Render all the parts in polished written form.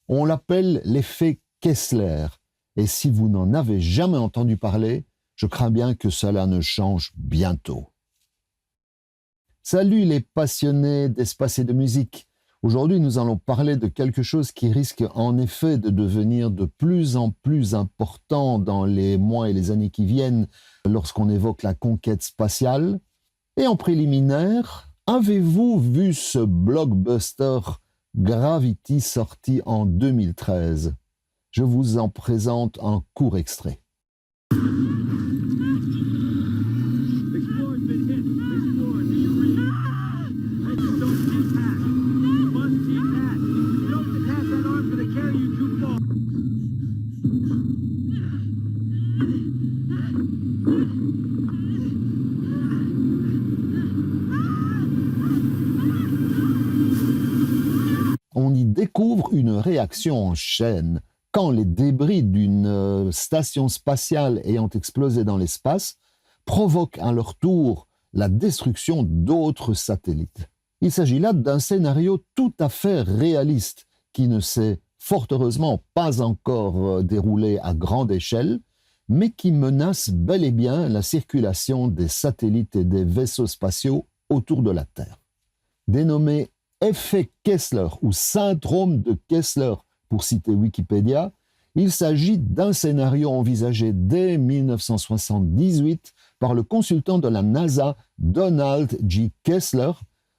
On l'appelle l'effet Kessler. Et si vous n'en avez jamais entendu parler, je crains bien que cela ne change bientôt. Salut les passionnés d'espace et de musique. Aujourd'hui, nous allons parler de quelque chose qui risque en effet de devenir de plus en plus important dans les mois et les années qui viennent lorsqu'on évoque la conquête spatiale. Et en préliminaire, avez-vous vu ce blockbuster Gravity sorti en 2013? Je vous en présente un court extrait. On y découvre une réaction en chaîne. Quand les débris d'une station spatiale ayant explosé dans l'espace provoquent à leur tour la destruction d'autres satellites. Il s'agit là d'un scénario tout à fait réaliste qui ne s'est fort heureusement pas encore déroulé à grande échelle, mais qui menace bel et bien la circulation des satellites et des vaisseaux spatiaux autour de la Terre. Dénommé effet Kessler ou syndrome de Kessler, pour citer Wikipédia, il s'agit d'un scénario envisagé dès 1978 par le consultant de la NASA Donald J. Kessler,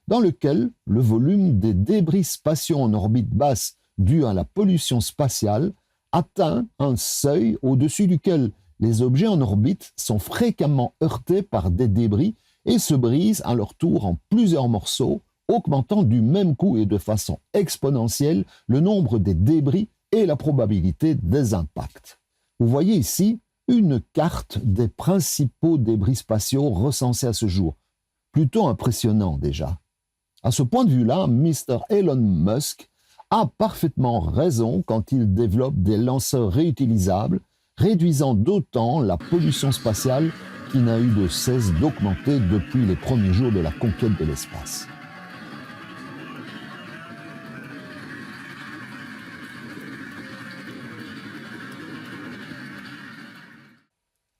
dans lequel le volume des débris spatiaux en orbite basse dû à la pollution spatiale atteint un seuil au-dessus duquel les objets en orbite sont fréquemment heurtés par des débris et se brisent à leur tour en plusieurs morceaux, augmentant du même coup et de façon exponentielle le nombre des débris et la probabilité des impacts. Vous voyez ici une carte des principaux débris spatiaux recensés à ce jour. Plutôt impressionnant déjà. À ce point de vue-là, Mr. Elon Musk a parfaitement raison quand il développe des lanceurs réutilisables, réduisant d'autant la pollution spatiale qui n'a eu de cesse d'augmenter depuis les premiers jours de la conquête de l'espace.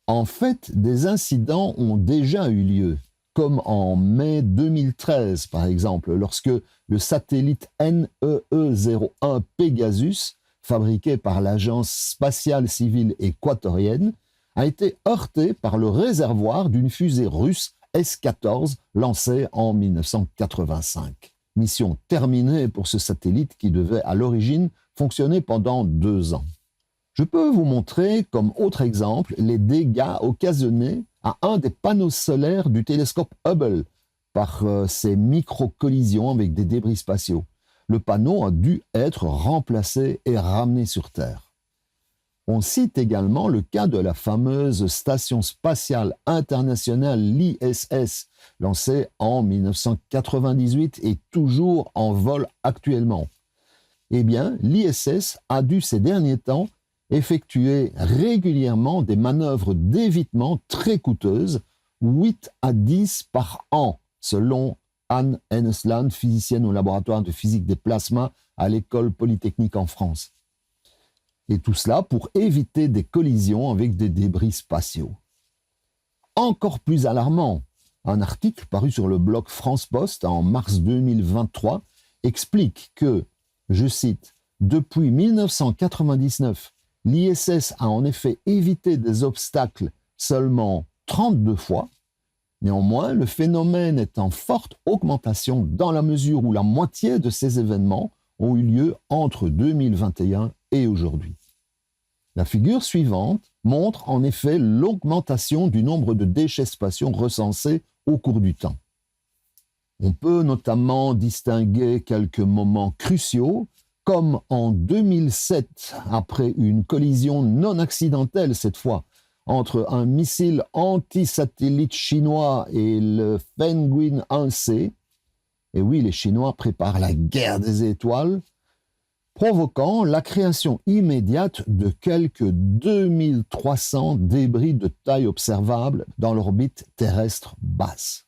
En fait, des incidents ont déjà eu lieu, comme en mai 2013 par exemple, lorsque le satellite NEE-01 Pegasus, fabriqué par l'Agence spatiale civile équatorienne, a été heurté par le réservoir d'une fusée russe S-14 lancée en 1985. Mission terminée pour ce satellite qui devait à l'origine fonctionner pendant 2 ans. Je peux vous montrer comme autre exemple les dégâts occasionnés à un des panneaux solaires du télescope Hubble par ces micro-collisions avec des débris spatiaux. Le panneau a dû être remplacé et ramené sur Terre. On cite également le cas de la fameuse Station spatiale internationale, l'ISS, lancée en 1998 et toujours en vol actuellement. Eh bien, l'ISS a dû ces derniers temps effectuer régulièrement des manœuvres d'évitement très coûteuses, 8 à 10 par an, selon Anne Hennesland, physicienne au laboratoire de physique des plasmas à l'École polytechnique en France. Et tout cela pour éviter des collisions avec des débris spatiaux. Encore plus alarmant, un article paru sur le blog France Post en mars 2023 explique que, je cite, « Depuis 1999, l'ISS a en effet évité des obstacles seulement 32 fois. Néanmoins, le phénomène est en forte augmentation dans la mesure où la moitié de ces événements ont eu lieu entre 2021 et aujourd'hui. La figure suivante montre en effet l'augmentation du nombre de déchets spatiaux recensés au cours du temps. On peut notamment distinguer quelques moments cruciaux, comme en 2007, après une collision non accidentelle cette fois, entre un missile anti-satellite chinois et le Penguin 1C, et oui, les Chinois préparent la guerre des étoiles, provoquant la création immédiate de quelques 2300 débris de taille observable dans l'orbite terrestre basse.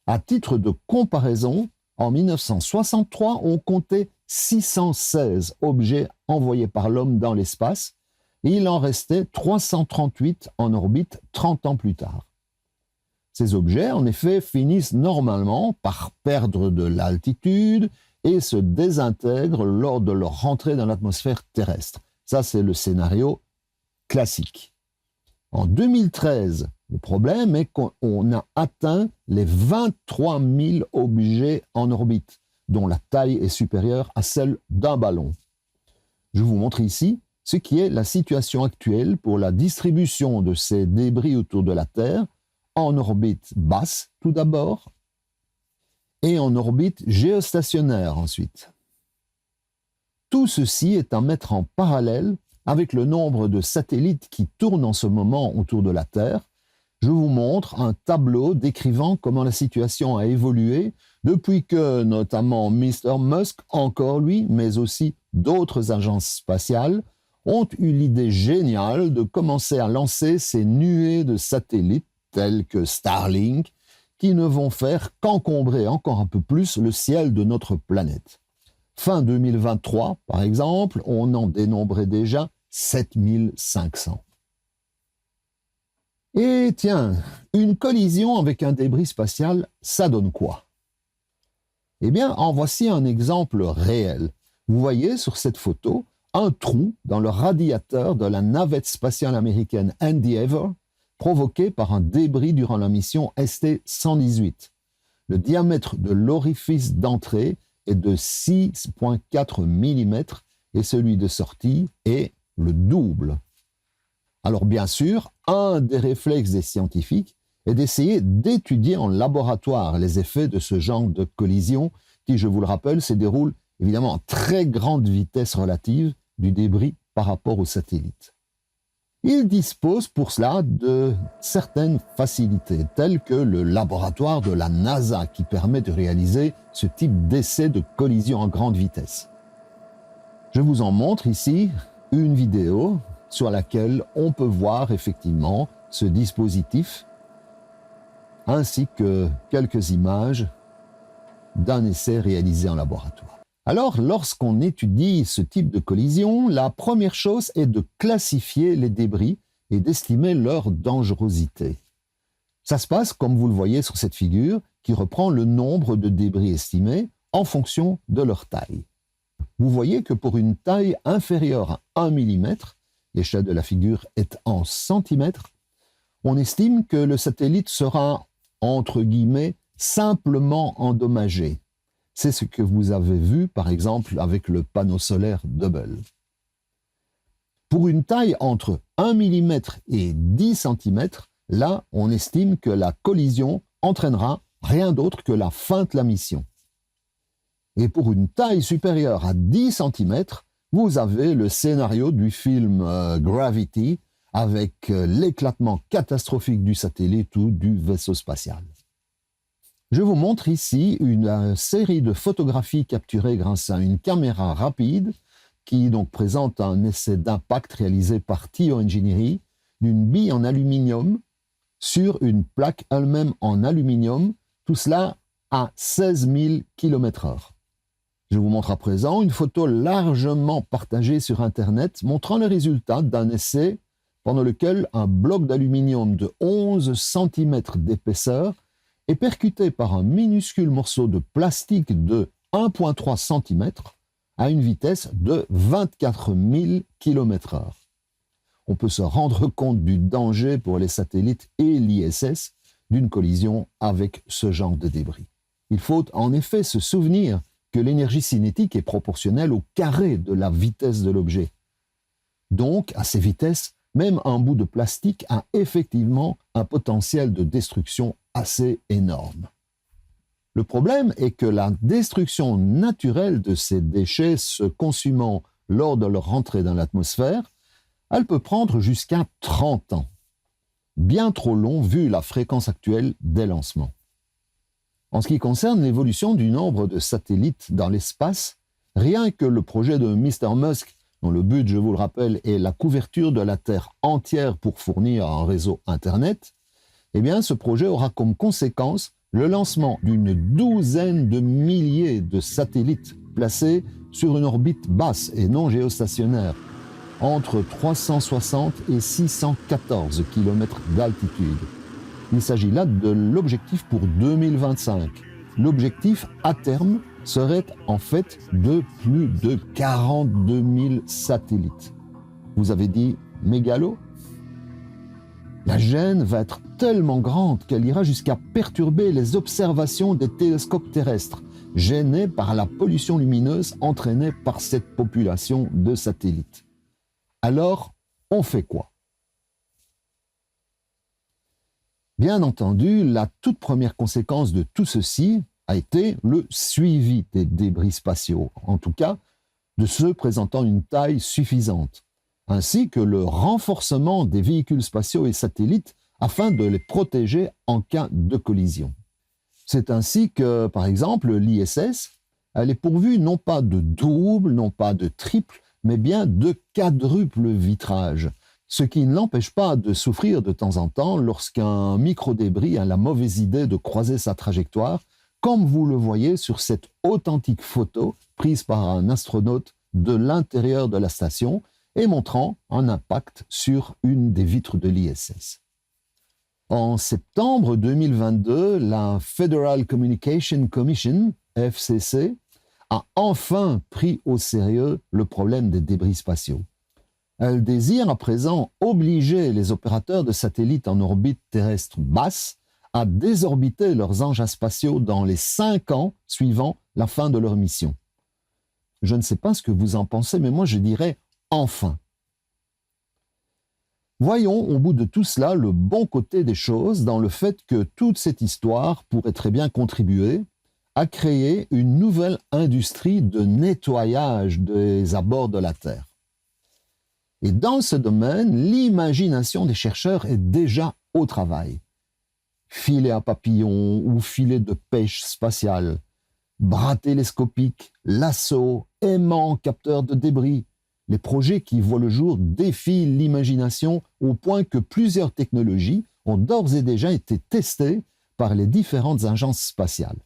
À titre de comparaison, en 1963, on comptait 616 objets envoyés par l'homme dans l'espace, et il en restait 338 en orbite 30 ans plus tard. Ces objets, en effet, finissent normalement par perdre de l'altitude et se désintègrent lors de leur rentrée dans l'atmosphère terrestre. Ça, c'est le scénario classique. En 2013, le problème est qu'on a atteint les 23 000 objets en orbite, dont la taille est supérieure à celle d'un ballon. Je vous montre ici ce qui est la situation actuelle pour la distribution de ces débris autour de la Terre, en orbite basse tout d'abord, et en orbite géostationnaire ensuite. Tout ceci est à mettre en parallèle avec le nombre de satellites qui tournent en ce moment autour de la Terre. Je vous montre un tableau décrivant comment la situation a évolué depuis que notamment Mr. Musk, encore lui, mais aussi d'autres agences spatiales, ont eu l'idée géniale de commencer à lancer ces nuées de satellites tels que Starlink, qui ne vont faire qu'encombrer encore un peu plus le ciel de notre planète. Fin 2023, par exemple, on en dénombrait déjà 7500. Et tiens, une collision avec un débris spatial, ça donne quoi? Eh bien, en voici un exemple réel. Vous voyez sur cette photo un trou dans le radiateur de la navette spatiale américaine Endeavour, provoqué par un débris durant la mission ST-118. Le diamètre de l'orifice d'entrée est de 6,4 mm et celui de sortie est le double. Alors bien sûr, un des réflexes des scientifiques est d'essayer d'étudier en laboratoire les effets de ce genre de collision qui, je vous le rappelle, se déroule évidemment à très grande vitesse relative du débris par rapport au satellite. Il dispose pour cela de certaines facilités, telles que le laboratoire de la NASA qui permet de réaliser ce type d'essai de collision à grande vitesse. Je vous en montre ici une vidéo sur laquelle on peut voir effectivement ce dispositif, ainsi que quelques images d'un essai réalisé en laboratoire. Alors, lorsqu'on étudie ce type de collision, la première chose est de classifier les débris et d'estimer leur dangerosité. Ça se passe comme vous le voyez sur cette figure, qui reprend le nombre de débris estimés en fonction de leur taille. Vous voyez que pour une taille inférieure à 1 mm, l'échelle de la figure est en centimètres, on estime que le satellite sera, entre guillemets, simplement endommagé. C'est ce que vous avez vu, par exemple, avec le panneau solaire Hubble. Pour une taille entre 1 mm et 10 cm, là, on estime que la collision entraînera rien d'autre que la fin de la mission. Et pour une taille supérieure à 10 cm, vous avez le scénario du film Gravity, avec l'éclatement catastrophique du satellite ou du vaisseau spatial. Je vous montre ici une série de photographies capturées grâce à une caméra rapide qui donc présente un essai d'impact réalisé par TIO Engineering d'une bille en aluminium sur une plaque elle-même en aluminium, tout cela à 16 000 km/h. Je vous montre à présent une photo largement partagée sur Internet montrant le résultat d'un essai pendant lequel un bloc d'aluminium de 11 cm d'épaisseur est percuté par un minuscule morceau de plastique de 1,3 cm à une vitesse de 24 000 km/h. On peut se rendre compte du danger pour les satellites et l'ISS d'une collision avec ce genre de débris. Il faut en effet se souvenir que l'énergie cinétique est proportionnelle au carré de la vitesse de l'objet. Donc, à ces vitesses, même un bout de plastique a effectivement un potentiel de destruction assez énorme. Le problème est que la destruction naturelle de ces déchets se consumant lors de leur entrée dans l'atmosphère, elle peut prendre jusqu'à 30 ans. Bien trop long vu la fréquence actuelle des lancements. En ce qui concerne l'évolution du nombre de satellites dans l'espace, rien que le projet de Mr. Musk, dont le but, je vous le rappelle, est la couverture de la Terre entière pour fournir un réseau Internet, eh bien, ce projet aura comme conséquence le lancement d'une douzaine de milliers de satellites placés sur une orbite basse et non géostationnaire, entre 360 et 614 km d'altitude. Il s'agit là de l'objectif pour 2025. L'objectif à terme serait en fait de plus de 42 000 satellites. Vous avez dit mégalo? La gêne va être tellement grande qu'elle ira jusqu'à perturber les observations des télescopes terrestres, gênés par la pollution lumineuse entraînée par cette population de satellites. Alors, on fait quoi? Bien entendu, la toute première conséquence de tout ceci a été le suivi des débris spatiaux, en tout cas de ceux présentant une taille suffisante, ainsi que le renforcement des véhicules spatiaux et satellites afin de les protéger en cas de collision. C'est ainsi que, par exemple, l'ISS, elle est pourvue non pas de double, non pas de triple, mais bien de quadruple vitrage, ce qui ne l'empêche pas de souffrir de temps en temps lorsqu'un microdébris a la mauvaise idée de croiser sa trajectoire, comme vous le voyez sur cette authentique photo prise par un astronaute de l'intérieur de la station et montrant un impact sur une des vitres de l'ISS. En septembre 2022, la Federal Communication Commission, FCC, a enfin pris au sérieux le problème des débris spatiaux. Elle désire à présent obliger les opérateurs de satellites en orbite terrestre basse à désorbiter leurs engins spatiaux dans les 5 ans suivant la fin de leur mission. Je ne sais pas ce que vous en pensez, mais moi je dirais enfin. Voyons au bout de tout cela le bon côté des choses dans le fait que toute cette histoire pourrait très bien contribuer à créer une nouvelle industrie de nettoyage des abords de la Terre. Et dans ce domaine, l'imagination des chercheurs est déjà au travail. Filets à papillons ou filets de pêche spatiale, bras télescopiques, lassos, aimants, capteurs de débris. Les projets qui voient le jour défient l'imagination au point que plusieurs technologies ont d'ores et déjà été testées par les différentes agences spatiales.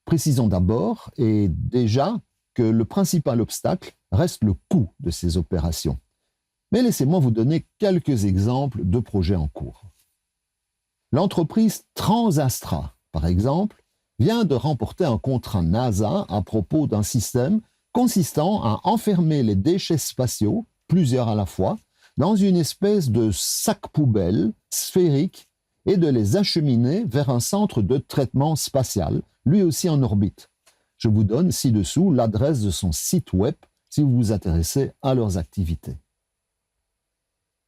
Précisons d'abord et déjà que le principal obstacle reste le coût de ces opérations. Mais laissez-moi vous donner quelques exemples de projets en cours. L'entreprise Transastra, par exemple, vient de remporter un contrat NASA à propos d'un système consistant à enfermer les déchets spatiaux, plusieurs à la fois, dans une espèce de sac poubelle sphérique et de les acheminer vers un centre de traitement spatial, lui aussi en orbite. Je vous donne ci-dessous l'adresse de son site web si vous vous intéressez à leurs activités.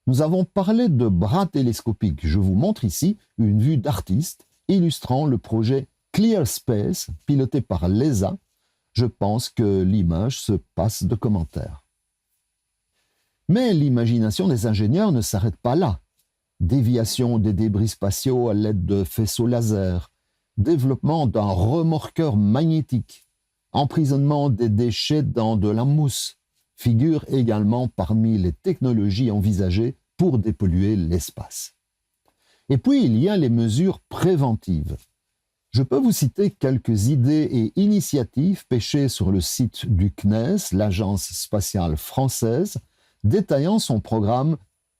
Nous avons parlé de bras télescopiques. Je vous montre ici une vue d'artiste illustrant le projet Clear Space, piloté par l'ESA. Je pense que l'image se passe de commentaires. Mais l'imagination des ingénieurs ne s'arrête pas là. Déviation des débris spatiaux à l'aide de faisceaux laser, développement d'un remorqueur magnétique, emprisonnement des déchets dans de la mousse, figure également parmi les technologies envisagées pour dépolluer l'espace. Et puis, il y a les mesures préventives. Je peux vous citer quelques idées et initiatives pêchées sur le site du CNES, l'Agence spatiale française, détaillant son programme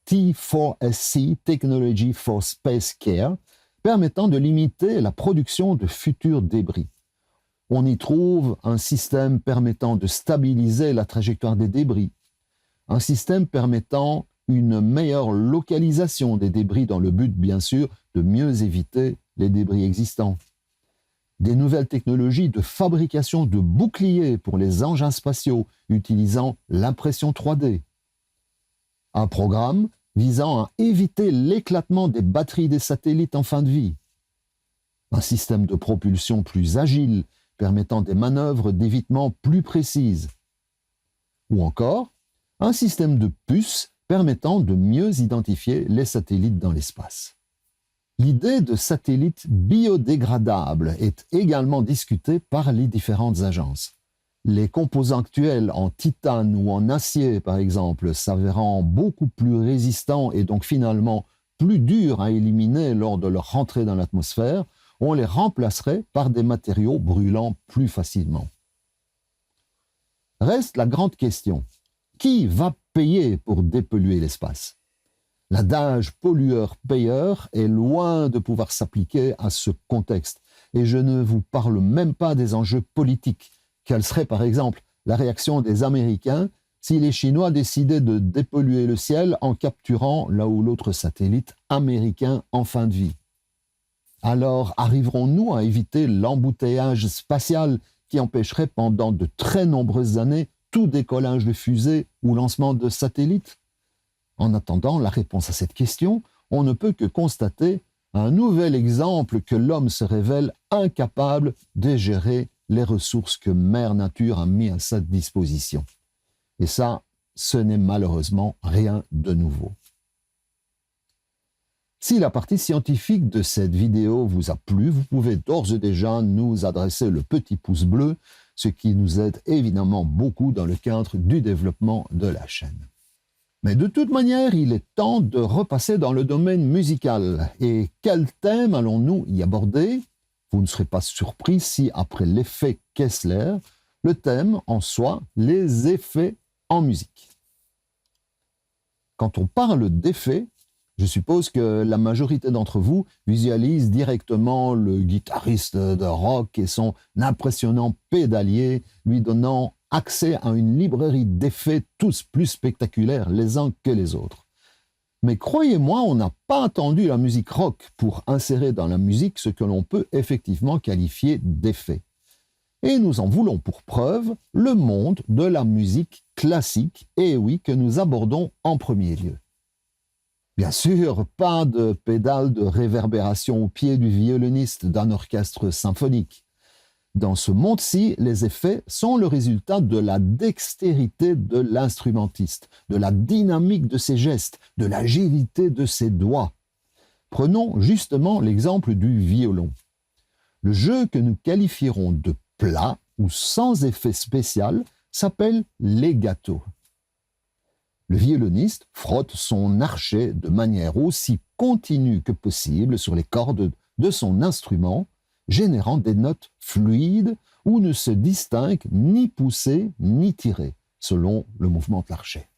T4SC, Technology for Space Care, permettant de limiter la production de futurs débris. On y trouve un système permettant de stabiliser la trajectoire des débris, un système permettant une meilleure localisation des débris dans le but, bien sûr, de mieux éviter les débris existants, des nouvelles technologies de fabrication de boucliers pour les engins spatiaux utilisant l'impression 3D, un programme visant à éviter l'éclatement des batteries des satellites en fin de vie, un système de propulsion plus agile permettant des manœuvres d'évitement plus précises, ou encore un système de puces permettant de mieux identifier les satellites dans l'espace. L'idée de satellites biodégradables est également discutée par les différentes agences. Les composants actuels en titane ou en acier, par exemple, s'avérant beaucoup plus résistants et donc finalement plus durs à éliminer lors de leur rentrée dans l'atmosphère, on les remplacerait par des matériaux brûlant plus facilement. Reste la grande question. Qui va payer pour dépolluer l'espace? L'adage pollueur-payeur est loin de pouvoir s'appliquer à ce contexte. Et je ne vous parle même pas des enjeux politiques. Quelle serait par exemple la réaction des Américains si les Chinois décidaient de dépolluer le ciel en capturant l'un ou l'autre satellite américain en fin de vie? Alors arriverons-nous à éviter l'embouteillage spatial qui empêcherait pendant de très nombreuses années tout décollage de fusées ou lancement de satellites? En attendant la réponse à cette question, on ne peut que constater un nouvel exemple que l'homme se révèle incapable de gérer les ressources que Mère Nature a mis à sa disposition. Et ça, ce n'est malheureusement rien de nouveau. Si la partie scientifique de cette vidéo vous a plu, vous pouvez d'ores et déjà nous adresser le petit pouce bleu, ce qui nous aide évidemment beaucoup dans le cadre du développement de la chaîne. Mais de toute manière, il est temps de repasser dans le domaine musical. Et quel thème allons-nous y aborder? Vous ne serez pas surpris si, après l'effet Kessler, le thème en soit les effets en musique. Quand on parle d'effets, je suppose que la majorité d'entre vous visualise directement le guitariste de rock et son impressionnant pédalier lui donnant accès à une librairie d'effets tous plus spectaculaires les uns que les autres. Mais croyez-moi, on n'a pas attendu la musique rock pour insérer dans la musique ce que l'on peut effectivement qualifier d'effets. Et nous en voulons pour preuve le monde de la musique classique, et oui, que nous abordons en premier lieu. Bien sûr, pas de pédale de réverbération au pied du violoniste d'un orchestre symphonique. Dans ce monde-ci, les effets sont le résultat de la dextérité de l'instrumentiste, de la dynamique de ses gestes, de l'agilité de ses doigts. Prenons justement l'exemple du violon. Le jeu que nous qualifierons de plat ou sans effet spécial s'appelle legato. Le violoniste frotte son archet de manière aussi continue que possible sur les cordes de son instrument, générant des notes fluides où ne se distingue ni poussée ni tirée, selon le mouvement de l'archet.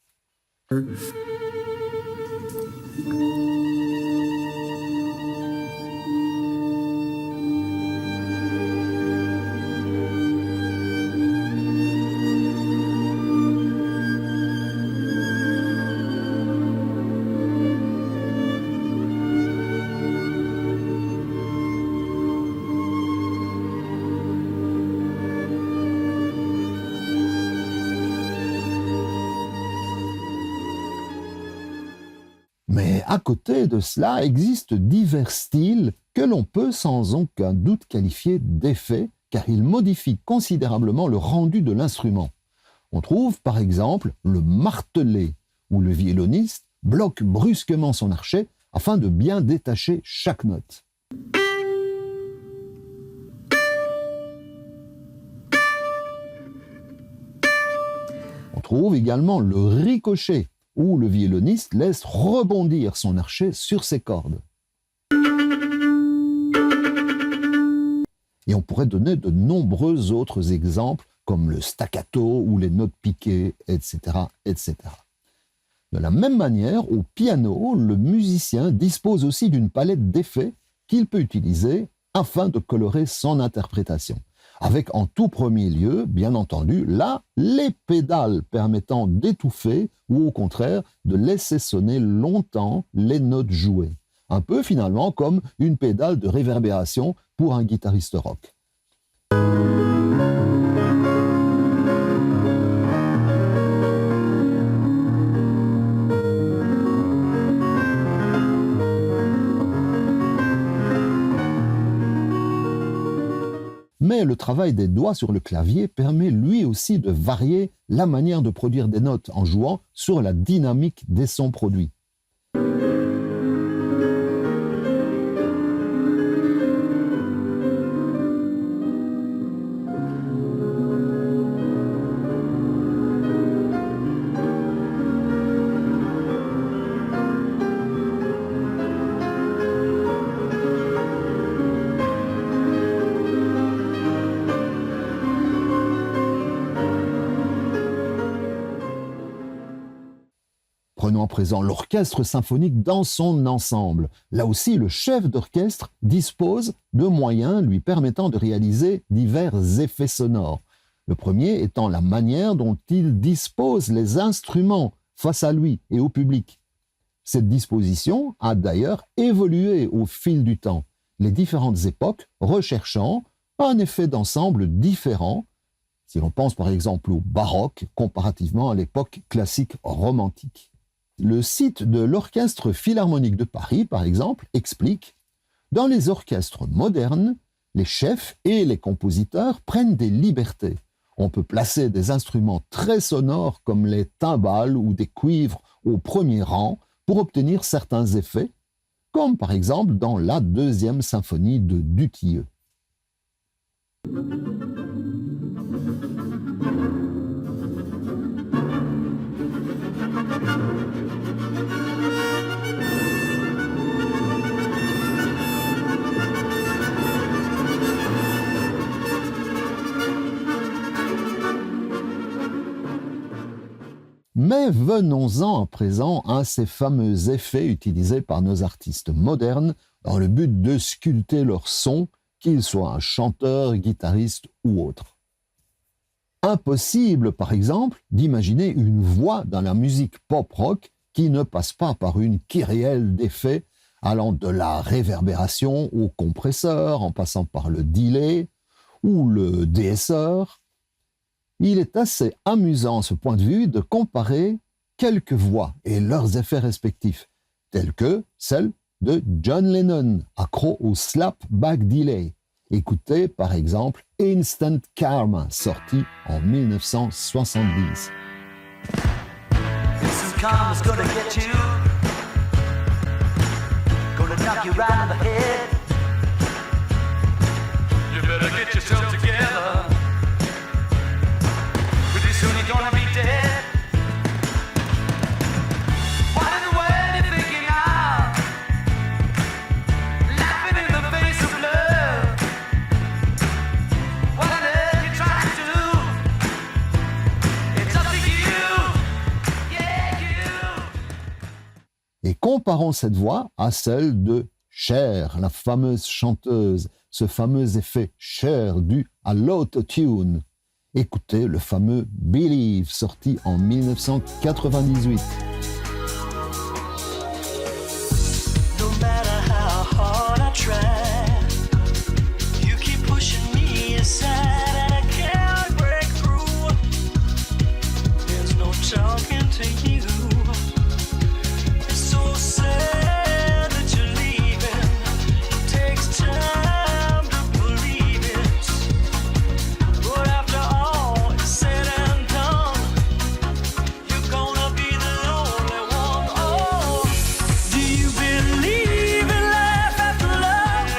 Mais à côté de cela, existent divers styles que l'on peut sans aucun doute qualifier d'effets, car ils modifient considérablement le rendu de l'instrument. On trouve par exemple le martelé, où le violoniste bloque brusquement son archet afin de bien détacher chaque note. On trouve également le ricochet, où le violoniste laisse rebondir son archet sur ses cordes. Et on pourrait donner de nombreux autres exemples, comme le staccato ou les notes piquées, etc., etc. De la même manière, au piano, le musicien dispose aussi d'une palette d'effets qu'il peut utiliser afin de colorer son interprétation. Avec en tout premier lieu, bien entendu, là, les pédales permettant d'étouffer ou au contraire de laisser sonner longtemps les notes jouées. Un peu finalement comme une pédale de réverbération pour un guitariste rock. Mais le travail des doigts sur le clavier permet lui aussi de varier la manière de produire des notes en jouant sur la dynamique des sons produits. Prenons à présent l'orchestre symphonique dans son ensemble. Là aussi, le chef d'orchestre dispose de moyens lui permettant de réaliser divers effets sonores. Le premier étant la manière dont il dispose les instruments face à lui et au public. Cette disposition a d'ailleurs évolué au fil du temps, les différentes époques recherchant un effet d'ensemble différent, si l'on pense par exemple au baroque comparativement à l'époque classique romantique. Le site de l'Orchestre Philharmonique de Paris, par exemple, explique « Dans les orchestres modernes, les chefs et les compositeurs prennent des libertés. On peut placer des instruments très sonores comme les timbales ou des cuivres au premier rang pour obtenir certains effets, comme par exemple dans la deuxième symphonie de Dutilleux. Mais venons-en à présent à ces fameux effets utilisés par nos artistes modernes dans le but de sculpter leur son, qu'ils soient un chanteur, guitariste ou autre. Impossible, par exemple, d'imaginer une voix dans la musique pop-rock qui ne passe pas par une kyrielle d'effets allant de la réverbération au compresseur, en passant par le delay ou le DSR. Il est assez amusant, ce point de vue, de comparer quelques voix et leurs effets respectifs, tels que celle de John Lennon, accro au slap-back delay. Écoutez par exemple Instant Karma, sorti en 1970. Instant Karma's gonna get you, gonna knock you right in the head. You better get yourself together. Pretty soon you're gonna be dead. What in the world you thinking of? Laughing in the face of love. What on earth you trying to do? It's up to you. Yeah, you. Et comparons cette voix à celle de Cher, la fameuse chanteuse, ce fameux effet Cher dû à l'autotune. Écoutez le fameux Believe, sorti en 1998. No matter how hard I try, you keep pushing me aside and I can't break through. There's no talking to you. It's so sad that you're leaving. It takes time to believe it. But after all is said and done, you're gonna be the only one. Oh, do you believe in life after love?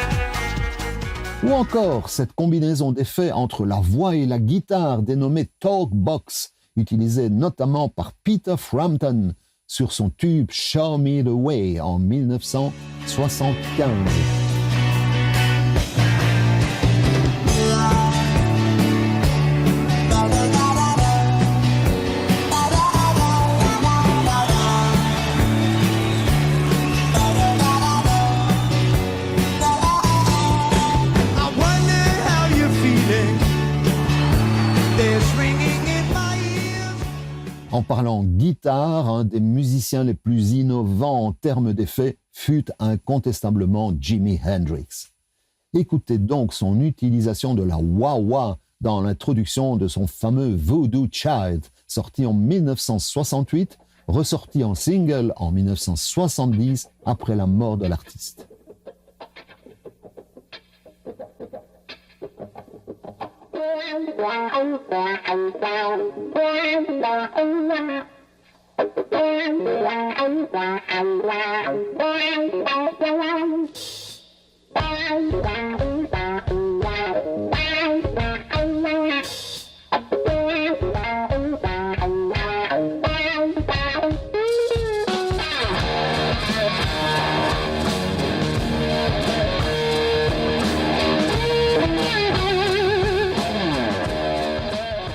Ou encore cette combinaison d'effets entre la voix et la guitare dénommée Talkbox, utilisée notamment par Peter Frampton sur son tube Show Me the Way en 1975. I wonder how you're feeling. There's ringing in my ears. En parlant guitare, un des musiciens les plus innovants en termes d'effets fut incontestablement Jimi Hendrix. Écoutez donc son utilisation de la wah-wah dans l'introduction de son fameux Voodoo Child, sorti en 1968, ressorti en single en 1970 après la mort de l'artiste.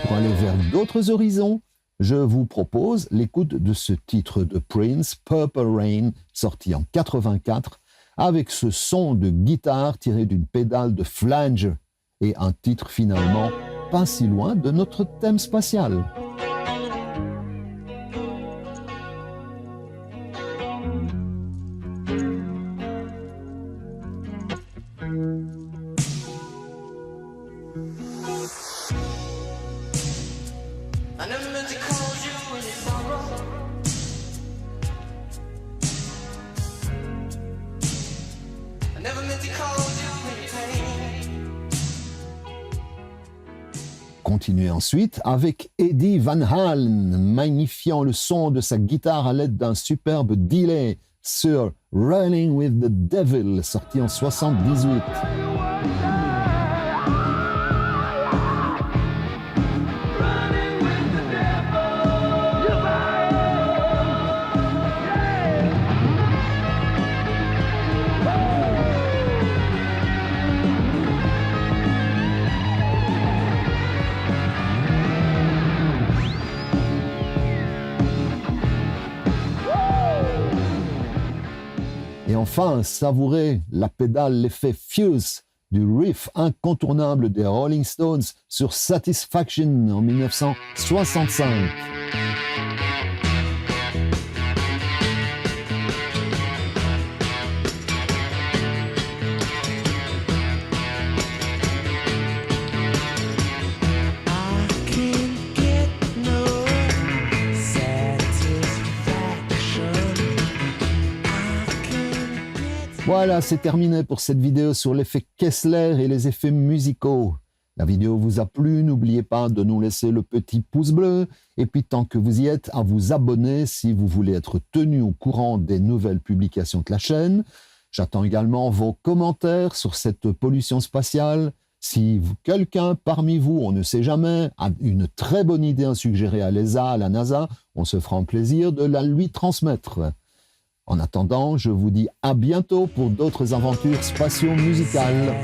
Pour aller vers d'autres horizons, je vous propose l'écoute de ce titre de Prince, Purple Rain, sorti en 84, avec ce son de guitare tiré d'une pédale de flanger et un titre finalement pas si loin de notre thème spatial. I never meant to call you when you sorrow. I never meant to call you when you pain. Continuez ensuite avec Eddie Van Halen, magnifiant le son de sa guitare à l'aide d'un superbe delay sur Running with the Devil, sorti en 78. Et enfin, savourez la pédale, l'effet Fuse du riff incontournable des Rolling Stones sur Satisfaction en 1965. Voilà, c'est terminé pour cette vidéo sur l'effet Kessler et les effets musicaux. La vidéo vous a plu, n'oubliez pas de nous laisser le petit pouce bleu et puis tant que vous y êtes, à vous abonner si vous voulez être tenu au courant des nouvelles publications de la chaîne. J'attends également vos commentaires sur cette pollution spatiale. Si quelqu'un parmi vous, on ne sait jamais, a une très bonne idée à suggérer à l'ESA, à la NASA, on se fera un plaisir de la lui transmettre. En attendant, je vous dis à bientôt pour d'autres aventures spatio-musicales.